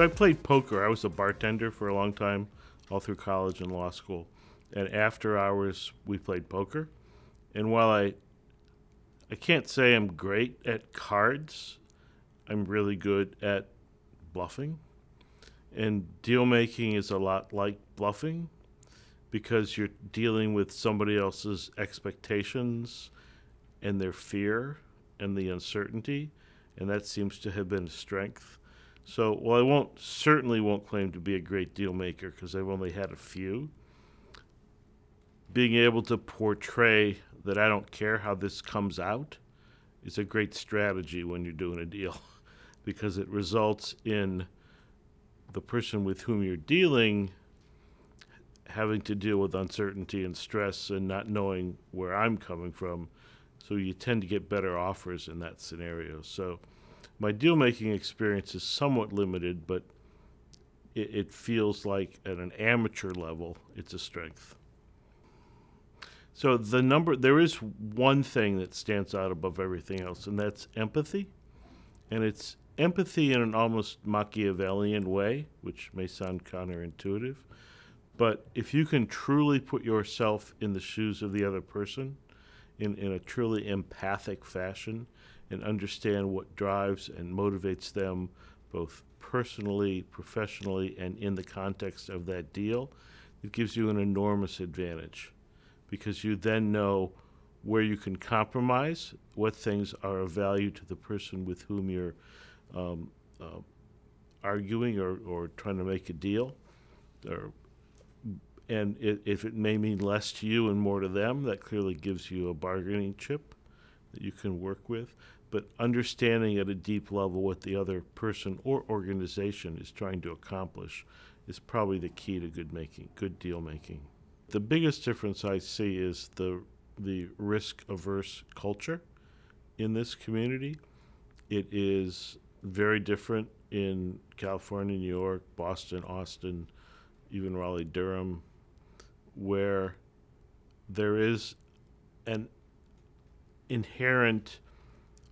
So I played poker. I was a bartender for a long time, all through college and law school. And after hours, we played poker. And while I can't say I'm great at cards, I'm really good at bluffing. And deal making is a lot like bluffing because you're dealing with somebody else's expectations and their fear and the uncertainty, and that seems to have been a strength. So, while I certainly won't claim to be a great deal maker because I've only had a few, being able to portray that I don't care how this comes out is a great strategy when you're doing a deal because it results in the person with whom you're dealing having to deal with uncertainty and stress and not knowing where I'm coming from. So you tend to get better offers in that scenario. So my deal-making experience is somewhat limited, but it feels like at an amateur level, it's a strength. So there is one thing that stands out above everything else, and that's empathy. And it's empathy in an almost Machiavellian way, which may sound counterintuitive. But if you can truly put yourself in the shoes of the other person in a truly empathic fashion and understand what drives and motivates them both personally, professionally, and in the context of that deal, it gives you an enormous advantage because you then know where you can compromise, what things are of value to the person with whom you're arguing or trying to make a deal. And if it may mean less to you and more to them, that clearly gives you a bargaining chip that you can work with. But understanding at a deep level what the other person or organization is trying to accomplish is probably the key to good deal making. The biggest difference I see is the risk-averse culture in this community. It is very different in California, New York, Boston, Austin, even Raleigh, Durham, where there is an inherent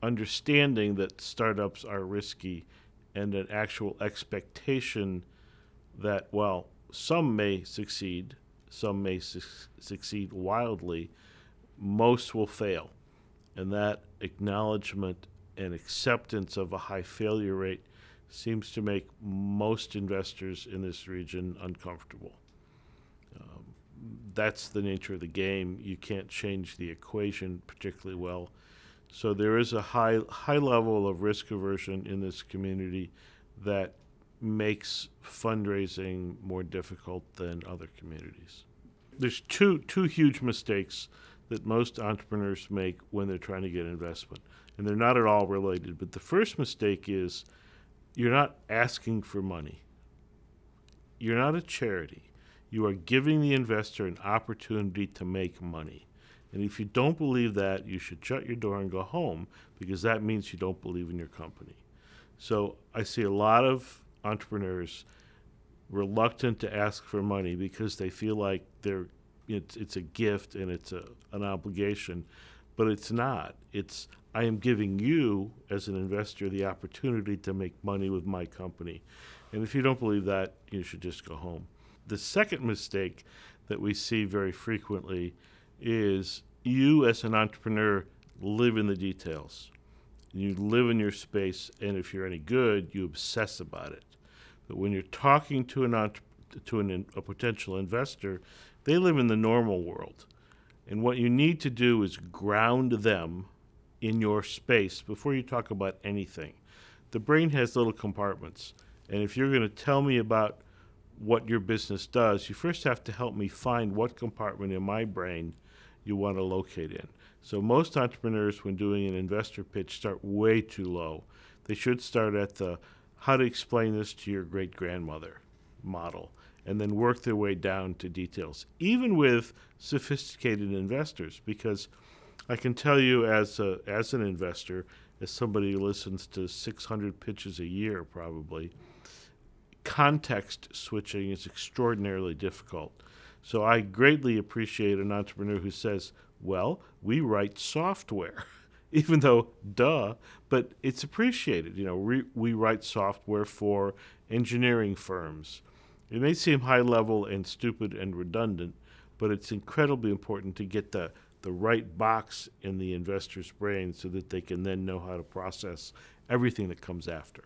understanding that startups are risky and an actual expectation that, while some may succeed, some may succeed wildly, most will fail. And that acknowledgement and acceptance of a high failure rate seems to make most investors in this region uncomfortable. That's the nature of the game. You can't change the equation particularly well. So there is a high level of risk aversion in this community that makes fundraising more difficult than other communities. There's two huge mistakes that most entrepreneurs make when they're trying to get investment, and they're not at all related. But the first mistake is you're not asking for money. You're not a charity. You are giving the investor an opportunity to make money. And if you don't believe that, you should shut your door and go home because that means you don't believe in your company. So I see a lot of entrepreneurs reluctant to ask for money because they feel like it's a gift and it's an obligation, but it's not. I am giving you as an investor the opportunity to make money with my company. And if you don't believe that, you should just go home. The second mistake that we see very frequently is you as an entrepreneur live in the details. You live in your space, and if you're any good, you obsess about it. But when you're talking to a potential investor, they live in the normal world. And what you need to do is ground them in your space before you talk about anything. The brain has little compartments, and if you're going to tell me about what your business does, you first have to help me find what compartment in my brain you want to locate in. So most entrepreneurs, when doing an investor pitch, start way too low. They should start at the how to explain this to your great-grandmother model and then work their way down to details, even with sophisticated investors, because I can tell you as an investor, as somebody who listens to 600 pitches a year probably, context switching is extraordinarily difficult. So I greatly appreciate an entrepreneur who says, well, we write software. even though, duh, but it's appreciated. We write software for engineering firms. It may seem high level and stupid and redundant, but it's incredibly important to get the right box in the investor's brain so that they can then know how to process everything that comes after.